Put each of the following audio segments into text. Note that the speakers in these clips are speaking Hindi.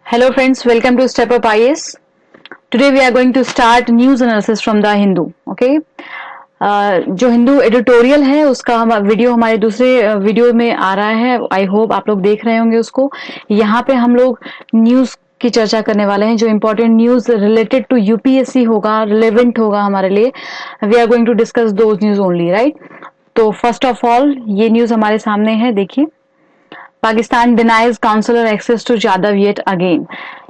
Hello friends, welcome to Step Up IAS. Today we are going to start news analysis from the Hindu. Okay? जो हिंदू एडिटोरियल है उसका हम वीडियो हमारे दूसरे वीडियो में आ रहा है. आई होप आप लोग देख रहे होंगे उसको. यहाँ पे हम लोग न्यूज की चर्चा करने वाले हैं जो important news related to UPSC होगा, रिलेवेंट होगा हमारे लिए. We are going to discuss those news only, right? तो फर्स्ट ऑफ ऑल ये न्यूज हमारे सामने है, देखिए. Pakistan denies consular access to Jadhav yet again.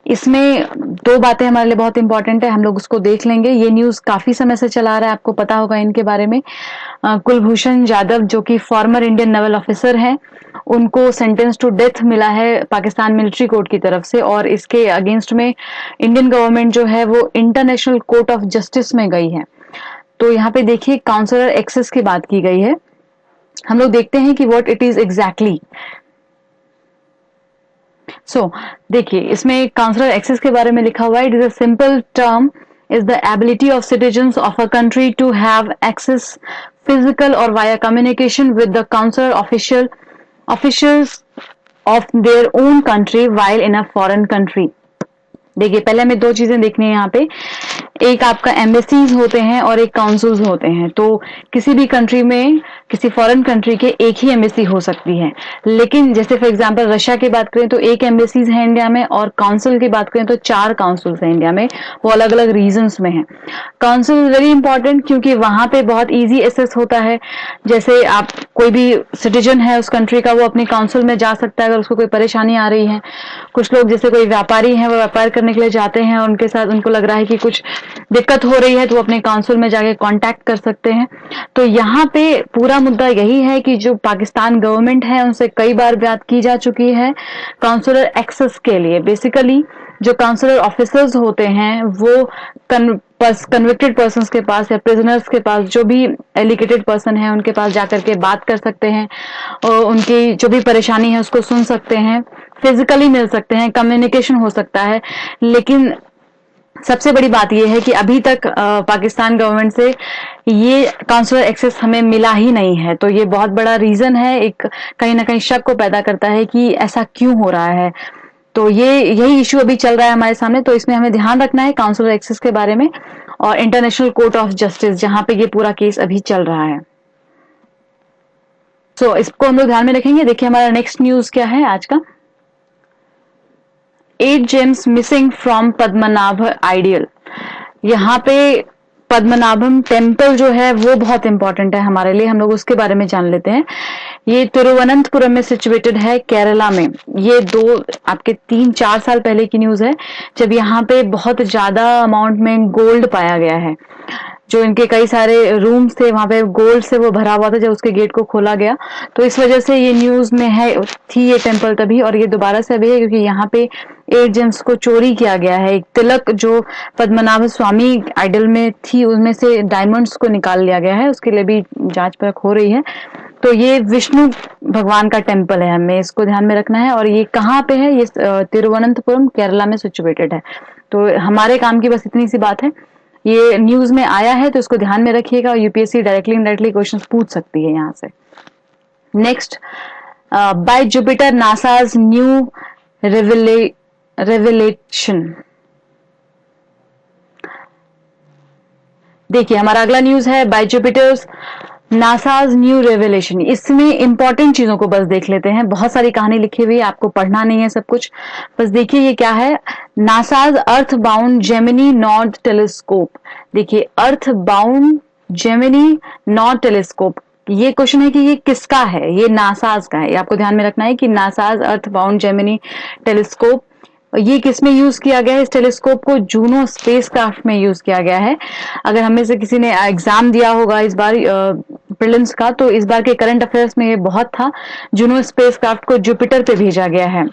इसमें दो बातें हमारे लिए बहुत इंपॉर्टेंट है, हम लोग उसको देख लेंगे. ये न्यूज काफी समय से चला रहा है, आपको पता होगा इनके बारे में. कुलभूषण जाधव जो कि फॉर्मर इंडियन नेवल ऑफिसर हैं, उनको सेंटेंस टू डेथ मिला है पाकिस्तान मिलिट्री कोर्ट की तरफ से, और इसके अगेंस्ट में इंडियन गवर्नमेंट जो है वो इंटरनेशनल कोर्ट ऑफ जस्टिस में गई है. तो यहाँ पे देखिए काउंसलर एक्सेस की बात की गई है. हम लोग देखते हैं कि व्हाट इट इज एग्जैक्टली. देखिए इसमें काउंसलर एक्सेस के बारे में लिखा हुआ है. It is a simple term is the ability of citizens of a country to have access, physical or via communication, with the consular officials of their own country while in a foreign country. देखिए पहले हमें दो चीजें देखनी है यहाँ पे. एक आपका एम्बेसीज होते हैं और एक काउंसिल्स होते हैं. तो किसी भी कंट्री में, किसी फॉरेन कंट्री के एक ही एम्बेसी हो सकती है. लेकिन जैसे फॉर एग्जांपल रशिया की बात करें तो एक एम्बेसीज है इंडिया में, और काउंसिल की बात करें तो 4 काउंसिल्स हैं इंडिया में, वो अलग अलग रीजन्स में हैं. काउंसिल वेरी इंपॉर्टेंट क्योंकि वहां पे बहुत ईजी एक्सेस होता है. जैसे आप कोई भी सिटीजन है उस कंट्री का, वो अपनी काउंसिल में जा सकता है अगर उसको कोई परेशानी आ रही है. कुछ लोग जैसे कोई व्यापारी हैं, वो व्यापार करने के लिए जाते हैं और उनके साथ उनको लग रहा है कि कुछ दिक्कत हो रही है तो वो अपने काउंसिल में जाके कांटेक्ट कर सकते हैं. तो यहाँ पे पूरा मुद्दा यही है कि जो पाकिस्तान गवर्नमेंट है उनसे कई बार बात की जा चुकी है काउंसलर एक्सेस के लिए. बेसिकली जो काउंसलर ऑफिसर्स होते हैं वो कन्विक्टेड पर्सन्स के पास या प्रिजनर्स के पास, जो भी एलिगेटेड पर्सन है उनके पास जाकर के बात कर सकते हैं और उनकी जो भी परेशानी है उसको सुन सकते हैं, फिजिकली मिल सकते हैं, कम्युनिकेशन हो सकता है. लेकिन सबसे बड़ी बात यह है कि अभी तक पाकिस्तान गवर्नमेंट से ये काउंसलर एक्सेस हमें मिला ही नहीं है. तो ये बहुत बड़ा रीजन है, एक कहीं ना कहीं शक को पैदा करता है कि ऐसा क्यों हो रहा है. तो यही इश्यू अभी चल रहा है हमारे सामने. तो इसमें हमें ध्यान रखना है काउंसलर एक्सेस के बारे में और इंटरनेशनल कोर्ट ऑफ जस्टिस जहां पे ये पूरा केस अभी चल रहा है. इसको हम लोग ध्यान में रखेंगे. देखिए हमारा नेक्स्ट न्यूज क्या है आज का. 8 gems missing from Padmanabha idol. यहाँ पे पद्मनाभम टेम्पल जो है वो बहुत इंपॉर्टेंट है हमारे लिए, हम लोग उसके बारे में जान लेते हैं. ये तिरुवनंतपुरम में सिचुएटेड है, केरला में. ये 3-4 साल पहले की न्यूज है, जब यहाँ पे बहुत ज्यादा अमाउंट में गोल्ड पाया गया है. जो इनके कई सारे रूम्स थे वहां पे गोल्ड से वो भरा हुआ था जब उसके गेट को खोला गया. तो इस वजह से ये न्यूज में थी ये टेम्पल तभी, और ये दोबारा से अभी है क्योंकि यहाँ पे 8 जेम्स को चोरी किया गया है. एक तिलक जो पद्मनाभ स्वामी आइडल में थी उनमें से डायमंड्स को निकाल लिया गया है, उसके लिए भी जांच परख हो रही है. तो ये विष्णु भगवान का टेम्पल है, हमें इसको ध्यान में रखना है. और ये कहाँ पे है? ये तिरुवनंतपुरम केरला में सिचुएटेड है. तो हमारे काम की बस इतनी सी बात है. ये न्यूज में आया है तो इसको ध्यान में रखिएगा. यूपीएससी डायरेक्टली इनडायरेक्टली क्वेश्चंस पूछ सकती है यहाँ से. Next, by Jupiter NASA's new revelation. देखिए हमारा अगला न्यूज है by Jupiter's NASA's new revelation. इसमें इंपॉर्टेंट चीजों को बस देख लेते हैं. बहुत सारी कहानी लिखी हुई है, आपको पढ़ना नहीं है सब कुछ, बस देखिए ये क्या है. NASA's Earth bound Gemini North telescope. देखिए Earth bound Gemini North telescope, ये क्वेश्चन है कि ये किसका है? ये नासाज का है. ये आपको ध्यान में रखना है कि NASA's Earth bound Gemini telescope, ये किसमें यूज किया गया है? इस टेलीस्कोप को जूनो स्पेसक्राफ्ट में यूज किया गया है. अगर हमें से किसी ने एग्जाम दिया होगा इस बार प्रीलिम्स का, तो इस बार के करंट अफेयर्स में ये बहुत था. जूनो स्पेसक्राफ्ट को जुपिटर पे भेजा गया है.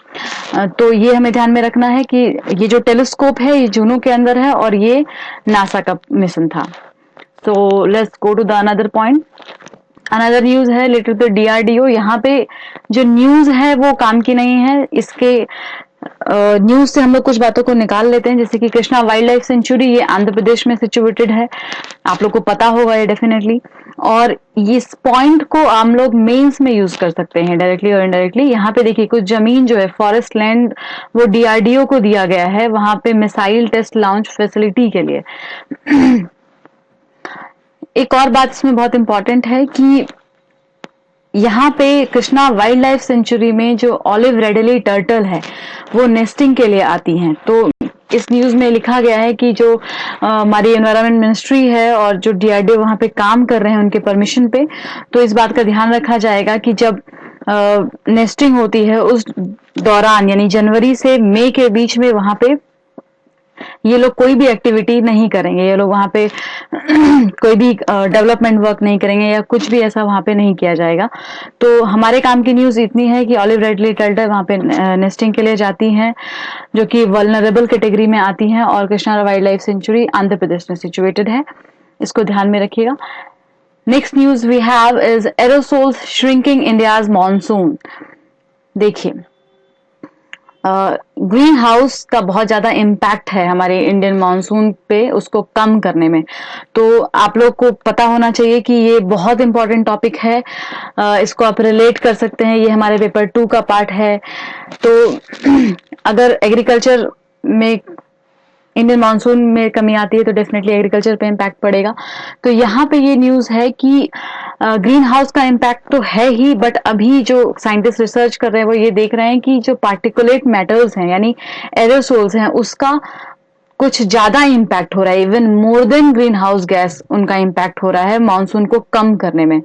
तो ये हमें ध्यान में रखना है कि ये जो टेलीस्कोप है ये जूनो के अंदर है और ये नासा का मिशन था. तो let's go to the another point. Another news है रिलेटेड टू डीआरडीओ. यहाँ पे जो न्यूज है वो काम की नहीं है. इसके न्यूज से हम लोग कुछ बातों को निकाल लेते हैं, जैसे कि कृष्णा वाइल्ड लाइफ सेंचुरी, ये आंध्र प्रदेश में सिचुएटेड है, आप लोग को पता होगा ये डेफिनेटली। और इस पॉइंट को हम लोग मेंस में यूज कर सकते हैं डायरेक्टली और इनडायरेक्टली। यहाँ पे देखिए कुछ जमीन जो है फॉरेस्ट लैंड वो डीआरडीओ को दिया गया है वहां पे मिसाइल टेस्ट लॉन्च फैसिलिटी के लिए। एक और बात इसमें बहुत इंपॉर्टेंट है कि यहाँ पे कृष्णा वाइल्ड लाइफ सेंचुरी में जो ऑलिव रेडली टर्टल है वो नेस्टिंग के लिए आती हैं। तो इस न्यूज में लिखा गया है कि जो हमारी एनवायरमेंट मिनिस्ट्री है और जो डीआरडीओ वहां पे काम कर रहे हैं उनके परमिशन पे, तो इस बात का ध्यान रखा जाएगा कि जब नेस्टिंग होती है उस दौरान यानी जनवरी से मई के बीच में वहां पे ये लोग कोई भी एक्टिविटी नहीं करेंगे, ये लोग वहां पे कोई भी डेवलपमेंट वर्क नहीं करेंगे या कुछ भी ऐसा वहां पे नहीं किया जाएगा। तो हमारे काम की न्यूज इतनी है कि ऑलिव रेडली टर्टल वहां पे नेस्टिंग के लिए जाती हैं जो कि वल्नरेबल कैटेगरी में आती हैं, और Krishna wildlife sanctuary Andhra Pradesh में सिचुएटेड है, इसको ध्यान में रखिएगा। Next news we have is aerosols shrinking India's monsoon. देखिए ग्रीन हाउस का बहुत ज्यादा इम्पैक्ट है हमारे इंडियन मानसून पे, उसको कम करने में। तो आप लोग को पता होना चाहिए कि ये बहुत इंपॉर्टेंट टॉपिक है, इसको आप रिलेट कर सकते हैं, ये हमारे पेपर 2 का पार्ट है। तो अगर एग्रीकल्चर में इंडियन मानसून में कमी आती है तो डेफिनेटली एग्रीकल्चर पे इम्पैक्ट पड़ेगा। तो यहाँ पे ये न्यूज है कि ग्रीन हाउस का इम्पैक्ट तो है ही, बट अभी जो साइंटिस्ट रिसर्च कर रहे हैं वो ये देख रहे हैं कि जो पार्टिकुलेट मैटर्स हैं यानी एरोसोल्स हैं उसका कुछ ज्यादा इम्पैक्ट हो रहा है, even more than green house gas उनका इम्पैक्ट हो रहा है मानसून को कम करने में।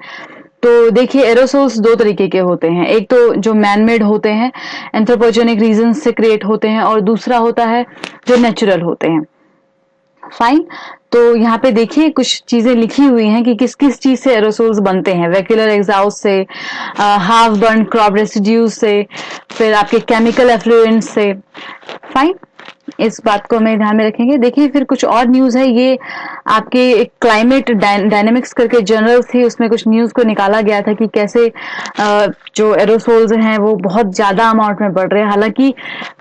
तो देखिए एरोसोल्स दो तरीके के होते हैं, एक तो जो मैन मेड होते हैं एंथ्रोपोजेनिक रीजन से क्रिएट होते हैं, और दूसरा होता है जो नेचुरल होते हैं। फाइन, तो यहाँ पे देखिए कुछ चीजें लिखी हुई हैं कि किस किस चीज से एरोसोल्स बनते हैं। वेक्यूलर एग्जॉस्ट से, हाफ बर्न क्रॉप रेसिड्यूज से, फिर आपके केमिकल एफ्लुएंट से। फाइन, इस बात को हमें ध्यान में रखेंगे। देखिए फिर कुछ और न्यूज है, ये आपके एक क्लाइमेट डायनेमिक्स करके जर्नल थी, उसमें कुछ न्यूज को निकाला गया था कि कैसे जो एरोसोल्स हैं वो बहुत ज्यादा अमाउंट में बढ़ रहे हैं। हालांकि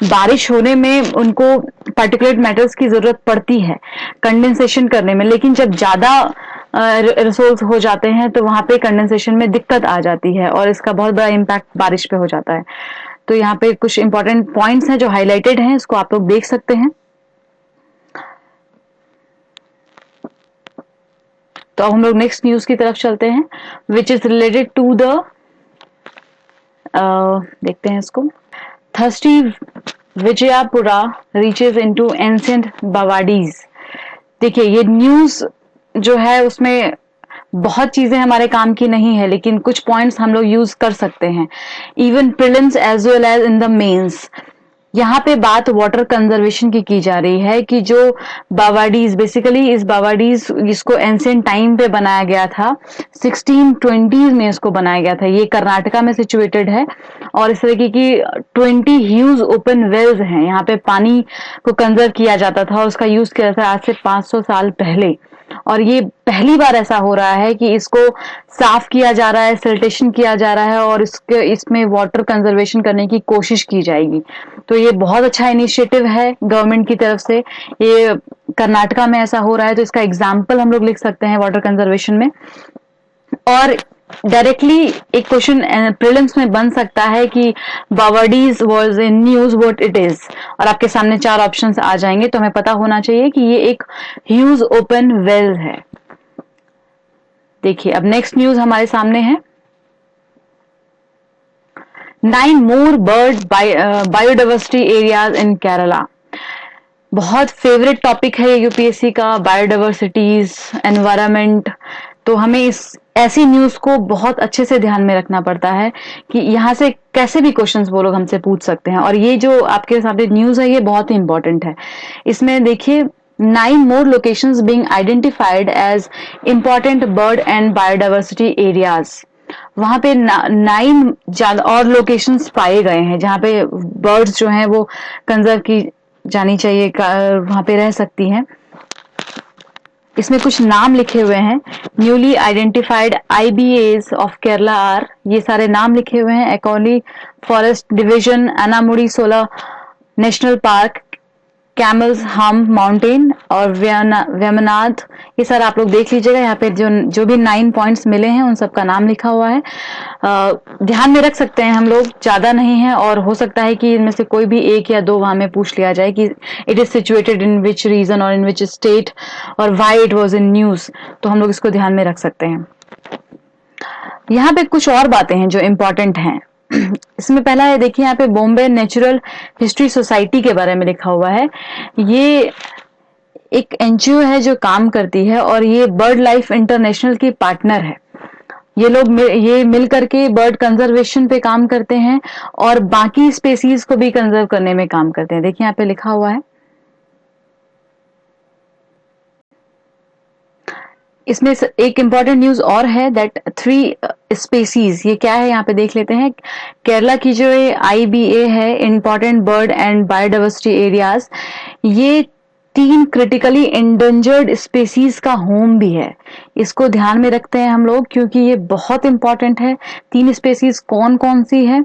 बारिश होने में उनको पार्टिकुलेट मैटर्स की जरूरत पड़ती है कंडेंसेशन करने में, लेकिन जब ज्यादा एरोसोल्स हो जाते हैं तो वहां पे कंडेंसेशन में दिक्कत आ जाती है और इसका बहुत बड़ा इम्पैक्ट बारिश पे हो जाता है। तो यहाँ पे कुछ इंपॉर्टेंट पॉइंट्स हैं जो हाईलाइटेड हैं, इसको आप लोग देख सकते हैं। तो अब हम लोग नेक्स्ट न्यूज की तरफ चलते हैं, which is related to the देखते हैं इसको। Thirsty Vijayapura reaches into ancient baavadis. देखिए ये न्यूज जो है उसमें बहुत चीजें हमारे काम की नहीं है, लेकिन कुछ पॉइंट्स हम लोग यूज कर सकते हैं even prelims as well as in the mains. यहाँ पे बात वाटर कंजर्वेशन की जा रही है कि जो बावाडीज, बेसिकली इस बावाडीज इसको एंशिएंट टाइम पे बनाया गया था, 1620s में इसको बनाया गया था। ये कर्नाटका में सिचुएटेड है और इस तरीके की 20 ह्यूज ओपन वेल्स हैं। यहाँ पे पानी को कंजर्व किया जाता था और उसका यूज किया जाता था आज से 500 साल पहले, और ये पहली बार ऐसा हो रहा है कि इसको साफ किया जा रहा है, सिल्टेशन किया जा रहा है और इसमें वाटर कंजर्वेशन करने की कोशिश की जाएगी। तो ये बहुत अच्छा इनिशिएटिव है गवर्नमेंट की तरफ से, ये कर्नाटका में ऐसा हो रहा है, तो इसका एग्जाम्पल हम लोग लिख सकते हैं वाटर कंजर्वेशन में। और डायरेक्टली एक क्वेश्चन प्रीलिम्स में बन सकता है कि baavadis was in news what it is, और आपके सामने 4 ऑप्शंस आ जाएंगे, तो हमें पता होना चाहिए कि ये एक ह्यूज ओपन वेल है। देखिए अब नेक्स्ट न्यूज हमारे सामने है, 9 more bird biodiversity areas in Kerala. बहुत फेवरेट टॉपिक है यूपीएससी का, बायोडाइवर्सिटीज, एनवायरमेंट। तो हमें इस ऐसी न्यूज को बहुत अच्छे से ध्यान में रखना पड़ता है कि यहाँ से कैसे भी क्वेश्चंस वो लोग हमसे पूछ सकते हैं, और ये जो आपके सामने न्यूज है ये बहुत ही इंपॉर्टेंट है। इसमें देखिए 9 more locations being identified as important bird and biodiversity areas। वहां पे 9 ज्यादा और लोकेशंस पाए गए हैं जहां पे बर्ड्स जो हैं वो कंजर्व की जानी चाहिए, वहां पे रह सकती हैं। इसमें कुछ नाम लिखे हुए हैं, newly identified IBAs of Kerala are, ये सारे नाम लिखे हुए हैं, एकौली forest division, Anamudi 16 national park, Camel's Hump Mountain और व्यमनाथ, ये सारा आप लोग देख लीजिएगा। यहाँ पे जो भी 9 पॉइंट्स मिले हैं उन सबका नाम लिखा हुआ है। ध्यान में रख सकते हैं हम लोग, ज्यादा नहीं है, और हो सकता है कि इनमें से कोई भी एक या दो वहां में पूछ लिया जाए कि it is situated in which region और इन विच स्टेट और why it was in news, तो हम लोग इसको ध्यान में रख सकते हैं। यहाँ पे कुछ और बातें हैं जो इम्पोर्टेंट हैं। इसमें पहला है, देखिए यहाँ पे बॉम्बे नेचुरल हिस्ट्री सोसाइटी के बारे में लिखा हुआ है। ये एक एनजीओ है जो काम करती है और ये बर्ड लाइफ इंटरनेशनल की पार्टनर है। ये मिल करके बर्ड कंजर्वेशन पे काम करते हैं और बाकी स्पेसीज को भी कंजर्व करने में काम करते हैं। देखिए यहाँ पे लिखा हुआ है। इसमें एक इम्पॉर्टेंट न्यूज और है दैट 3 स्पेसीज, ये क्या है यहाँ पे देख लेते हैं। केरला की जो IBA है, important bird and biodiversity areas, ये 3 क्रिटिकली एंडेंजर्ड स्पेसीज का होम भी है। इसको ध्यान में रखते हैं हम लोग क्योंकि ये बहुत इंपॉर्टेंट है। 3 स्पेसीज कौन कौन सी है,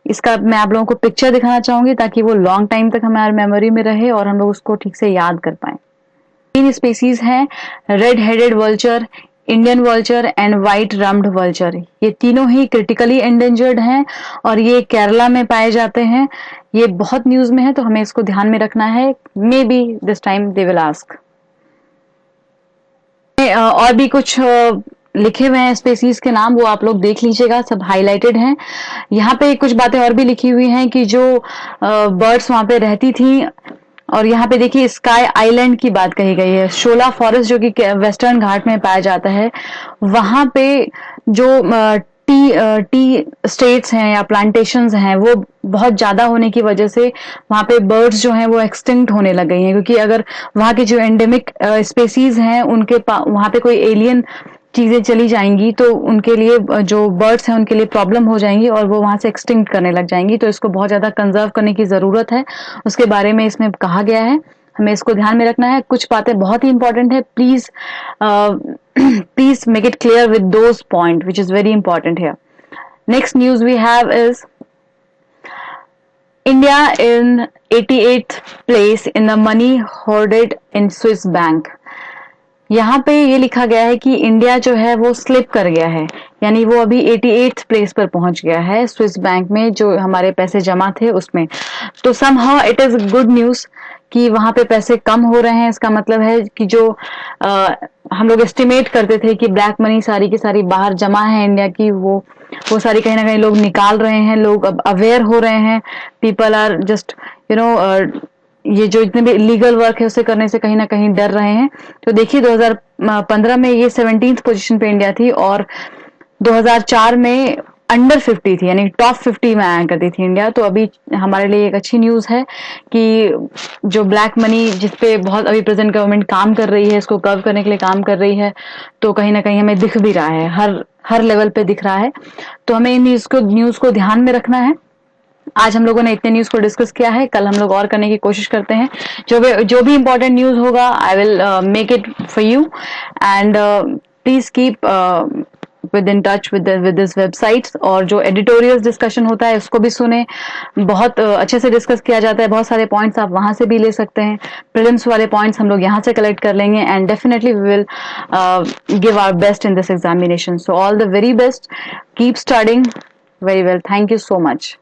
इसका मैं आप लोगों को पिक्चर दिखाना चाहूंगी ताकि वो लॉन्ग टाइम तक हमारे मेमोरी में रहे और हम लोग उसको ठीक से याद कर पाए। 3 स्पेसीज हैं, red headed vulture, Indian vulture and white rumped vulture. ये तीनों ही क्रिटिकली एंडेंजर्ड हैं और ये केरला में पाए जाते हैं। ये बहुत न्यूज में है तो हमें इसको ध्यान में रखना है। May be this time they will ask. और भी कुछ लिखे हुए हैं स्पेसीज के नाम, वो आप लोग देख लीजिएगा, सब हाईलाइटेड हैं। यहाँ पे कुछ बातें और भी लिखी हुई हैं कि जो बर्ड्स वहां पे रहती थी, और यहाँ पे देखिए स्काई आइलैंड की बात कही गई है। शोला फॉरेस्ट जो कि वेस्टर्न घाट में पाया जाता है, वहां पे जो टी स्टेट्स हैं या प्लांटेशंस हैं वो बहुत ज्यादा होने की वजह से वहां पे बर्ड्स जो हैं वो एक्सटिंक्ट होने लग गई हैं, क्योंकि अगर वहां के जो एंडेमिक स्पेसीज हैं उनके वहां पे कोई एलियन चीजें चली जाएंगी तो उनके लिए जो बर्ड्स हैं उनके लिए प्रॉब्लम हो जाएंगी और वो वहां से एक्सटिंक्ट करने लग जाएंगी। तो इसको बहुत ज्यादा कंजर्व करने की जरूरत है, उसके बारे में इसमें कहा गया है। हमें इसको ध्यान में रखना है। कुछ बातें बहुत ही इंपॉर्टेंट है, please please make it clear with those point which is very important here. Next news we have is India in 88th place in the money hoarded in Swiss bank। यहाँ पे ये लिखा गया है कि इंडिया जो है वो स्लिप कर गया है, यानी वो अभी 88th प्लेस पर पहुंच गया है स्विस बैंक में, जो हमारे पैसे जमा थे उसमें। तो somehow it is good news कि वहां पे पैसे कम हो रहे हैं। इसका मतलब है कि जो हम लोग एस्टिमेट करते थे कि ब्लैक मनी सारी की सारी बाहर जमा है इंडिया की, वो सारी कहीं ना कहीं लोग निकाल रहे हैं। लोग अब अवेयर हो रहे हैं, पीपल आर जस्ट ये जो इतने भी लीगल वर्क है उसे करने से कहीं ना कहीं डर रहे हैं। तो देखिए 2015 में ये 17th पोजीशन पे इंडिया थी और 2004 में अंडर 50 थी, यानी टॉप 50 में आया करती थी इंडिया। तो अभी हमारे लिए एक अच्छी न्यूज है कि जो ब्लैक मनी जिसपे बहुत अभी प्रेजेंट गवर्नमेंट काम कर रही है, इसको कर्व करने के लिए काम कर रही है, तो कहीं ना कहीं हमें दिख भी रहा है, हर लेवल पे दिख रहा है। तो हमें इन न्यूज को ध्यान में रखना है। आज हम लोगों ने इतने न्यूज को डिस्कस किया है, कल हम लोग और करने की कोशिश करते हैं। जो भी इंपॉर्टेंट न्यूज होगा I will make it for you and please keep with in touch with this websites. और जो एडिटोरियल डिस्कशन होता है उसको भी सुने, बहुत अच्छे से डिस्कस किया जाता है। बहुत सारे पॉइंट्स आप वहां से भी ले सकते हैं, प्रीलिम्स वाले पॉइंट्स हम लोग यहाँ से कलेक्ट कर लेंगे and definitely we will give our best in this examination. So all the very best, keep studying very well, thank you so much.